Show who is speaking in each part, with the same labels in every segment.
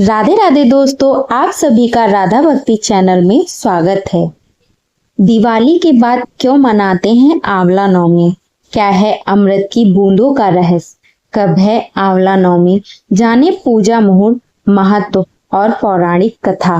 Speaker 1: राधे राधे दोस्तों, आप सभी का राधा भक्ति चैनल में स्वागत है। दिवाली के बाद क्यों मनाते हैं आंवला नवमी? क्या है अमृत की बूंदों का रहस्य? कब है आंवला नवमी? जाने पूजा मुहूर्त, महत्व और पौराणिक कथा।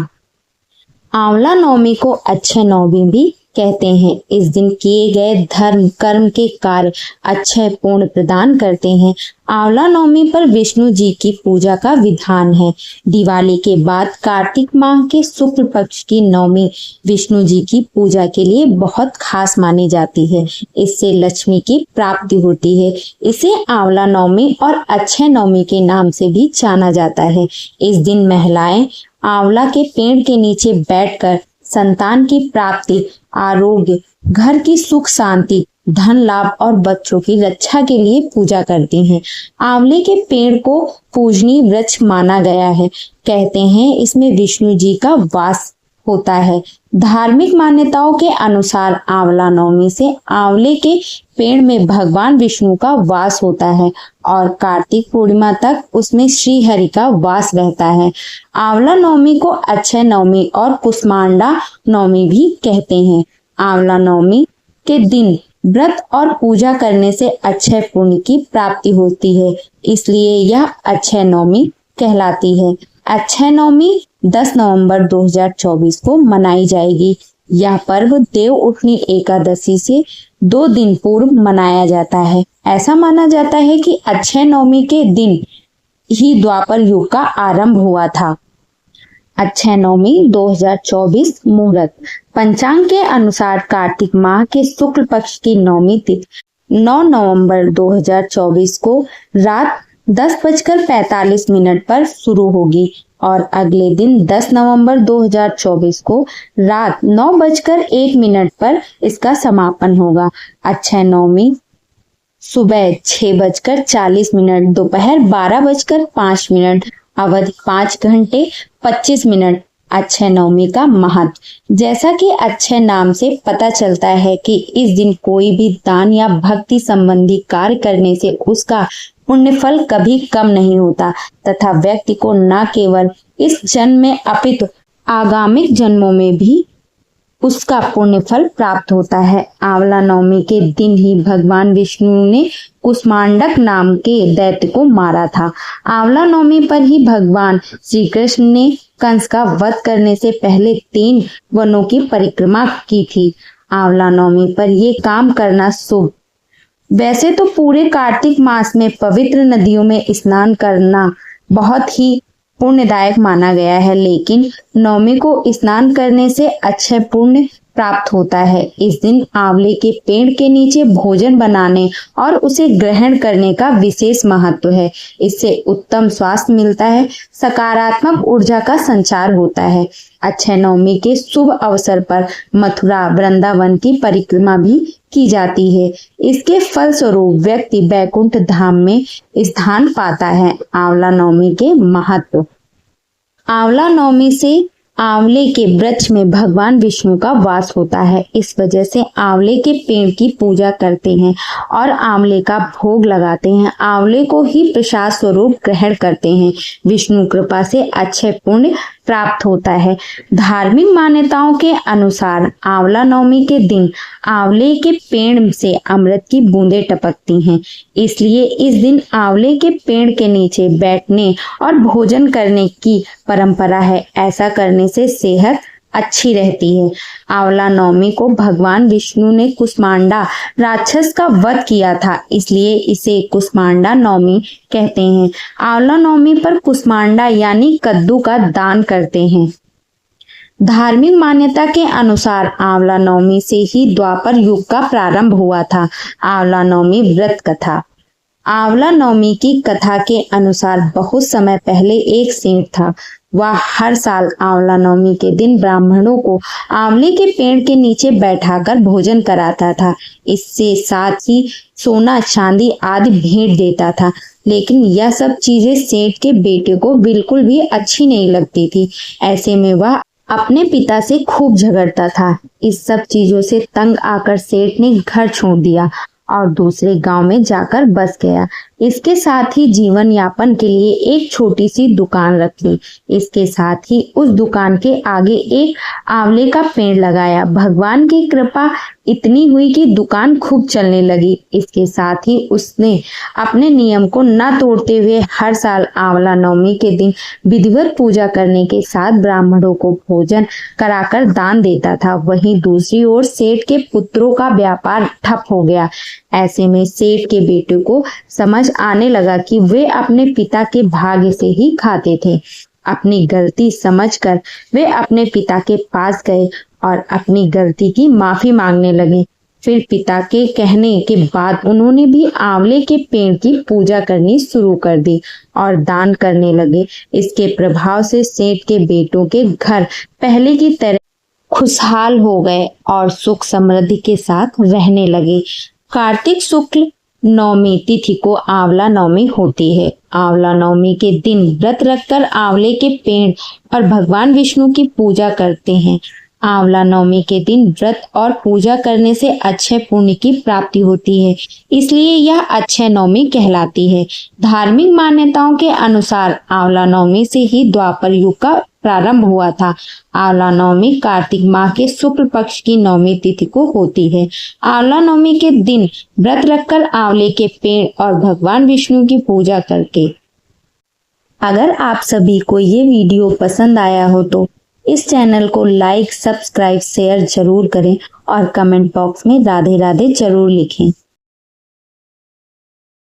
Speaker 1: आंवला नवमी को अक्षय नवमी भी कहते हैं। इस दिन किए गए धर्म कर्म के कार्य अक्षय पूर्ण प्रदान करते हैं। आंवला नवमी पर विष्णु जी की पूजा का विधान है। दिवाली के बाद कार्तिक माह के शुक्ल पक्ष की नवमी विष्णु जी की पूजा के लिए बहुत खास मानी जाती है। इससे लक्ष्मी की प्राप्ति होती है। इसे आंवला नवमी और अक्षय नवमी के नाम से भी जाना जाता है। इस दिन महिलाएं आंवला के पेड़ के नीचे बैठकर संतान की प्राप्ति, आरोग्य, घर की सुख शांति, धन लाभ और बच्चों की रक्षा के लिए पूजा करती हैं। आंवले के पेड़ को पूजनीय वृक्ष माना गया है। कहते हैं इसमें विष्णु जी का वास होता है। धार्मिक मान्यताओं के अनुसार आंवला नवमी से आंवले के पेड़ में भगवान विष्णु का वास होता है और कार्तिक पूर्णिमा तक उसमें श्री हरि का वास रहता है। आंवला नवमी को अक्षय नवमी और कुष्मांडा नवमी भी कहते हैं। आंवला नवमी के दिन व्रत और पूजा करने से अक्षय पुण्य की प्राप्ति होती है, इसलिए यह अक्षय नवमी कहलाती है। अक्षय नवमी 10 नवंबर 2024 को मनाई जाएगी। यह पर्व देव उठनी एकादशी से 2 दिन पूर्व मनाया जाता है। ऐसा माना जाता है कि अक्षय नवमी के दिन ही द्वापर युग का आरंभ हुआ था। अक्षय नवमी 2024 मुहूर्त। पंचांग के अनुसार कार्तिक माह के शुक्ल पक्ष की नवमी तिथि 9 नवंबर 2024 को रात 10:45 पर शुरू होगी और अगले दिन 10 नवंबर 2024 को रात 9:01 पर इसका समापन होगा। अक्षय नवमी सुबह 6:40, दोपहर 12:05, अवधि 5 घंटे 25 मिनट। अक्षय नवमी का महत्व। जैसा कि अक्षय नाम से पता चलता है कि इस दिन कोई भी दान या भक्ति संबंधी कार्य करने से उसका पुण्य फल कभी कम नहीं होता तथा व्यक्ति को न केवल इस जन्म में अपितु आगामी जन्मों में भी उसका पुण्य फल प्राप्त होता है। आंवला नवमी के दिन ही भगवान विष्णु ने कुष्मांडक नाम के दैत्य को मारा था। आंवला नवमी पर ही भगवान श्री कृष्ण ने कंस का वध करने से पहले 3 वनों की परिक्रमा की थी। आंवला नवमी पर ये काम करना शुभ। वैसे तो पूरे कार्तिक मास में पवित्र नदियों में स्नान करना बहुत ही पुण्यदायक माना गया है, लेकिन नवमी को स्नान करने से अक्षय पुण्य प्राप्त होता है। इस दिन आंवले के पेड़ के नीचे भोजन बनाने और उसे ग्रहण करने का विशेष महत्व है। इससे उत्तम स्वास्थ्य मिलता है, सकारात्मक ऊर्जा का संचार होता है। अक्षय नवमी के शुभ अवसर पर मथुरा वृंदावन की परिक्रमा भी की जाती है। इसके फलस्वरूप व्यक्ति बैकुंठ धाम में स्थान पाता है। आंवला नवमी के महत्व। आंवला नवमी से आंवले के वृक्ष में भगवान विष्णु का वास होता है। इस वजह से आंवले के पेड़ की पूजा करते हैं और आंवले का भोग लगाते हैं। आंवले को ही प्रसाद स्वरूप ग्रहण करते हैं। विष्णु कृपा से अक्षय पुण्य प्राप्त होता है। धार्मिक मान्यताओं के अनुसार आंवला नवमी के दिन आंवले के पेड़ से अमृत की बूंदें टपकती हैं, इसलिए इस दिन आंवले के पेड़ के नीचे बैठने और भोजन करने की परंपरा है। ऐसा करने से सेहत अच्छी रहती है। आंवला नवमी को भगवान विष्णु ने कुष्मांडा राक्षस का वध किया था, इसलिए इसे कुष्मांडा नवमी कहते हैं। आंवला नवमी पर कुष्मांडा यानी कद्दू का दान करते हैं। धार्मिक मान्यता के अनुसार आंवला नवमी से ही द्वापर युग का प्रारंभ हुआ था। आंवला नवमी व्रत कथा। आंवला नवमी की कथा के अनुसार बहुत समय पहले एक सेठ था। वह हर साल आंवला नवमी के दिन ब्राह्मणों को आंवले के पेड़ के नीचे बैठाकर भोजन कराता था। इससे साथ ही सोना चांदी आदि भेंट देता था, लेकिन यह सब चीजें सेठ के बेटे को बिल्कुल भी अच्छी नहीं लगती थी। ऐसे में वह अपने पिता से खूब झगड़ता था। इस सब चीजों से तंग आकर सेठ ने घर छोड़ दिया और दूसरे गांव में जाकर बस गया। इसके साथ ही जीवन यापन के लिए एक छोटी सी दुकान रखी। इसके साथ ही उस दुकान के आगे एक आंवले का पेड़ लगाया। भगवान की कृपा इतनी हुई कि दुकान खूब चलने लगी। इसके साथ ही उसने अपने नियम को न तोड़ते हुए हर साल आंवला नवमी के दिन विधिवत पूजा करने के साथ ब्राह्मणों को भोजन कराकर दान देता था। वहीं दूसरी ओर सेठ के पुत्रों का व्यापार ठप हो गया। ऐसे में सेठ के बेटे को समझ आने लगा कि वे अपने पिता के भाग्य से ही खाते थे। अपनी गलती समझकर वे अपने पिता के पास गए और अपनी गलती की माफी मांगने लगे। फिर पिता के कहने के बाद उन्होंने भी आंवले के पेड़ की पूजा करनी शुरू कर दी और दान करने लगे। इसके प्रभाव से सेठ के बेटों के घर पहले की तरह खुशहाल हो गए और सुख समृद्धि के साथ रहने लगे। कार्तिक शुक्ल नवमी तिथि को आंवला नवमी होती है। आंवला नवमी के दिन व्रत रखकर आंवले के पेड़ और भगवान विष्णु की पूजा करते हैं। आंवला नवमी के दिन व्रत और पूजा करने से अक्षय पुण्य की प्राप्ति होती है, इसलिए यह अक्षय नवमी कहलाती है। धार्मिक मान्यताओं के अनुसार आंवला नवमी से ही द्वापर युग का प्रारंभ हुआ था। आंवला नवमी कार्तिक माह के शुक्ल पक्ष की नवमी तिथि को होती है। आंवला नवमी के दिन व्रत रखकर आंवले के पेड़ और भगवान विष्णु की पूजा करके। अगर आप सभी को ये वीडियो पसंद आया हो तो इस चैनल को लाइक, सब्सक्राइब, शेयर जरूर करें और कमेंट बॉक्स में राधे राधे जरूर लिखें।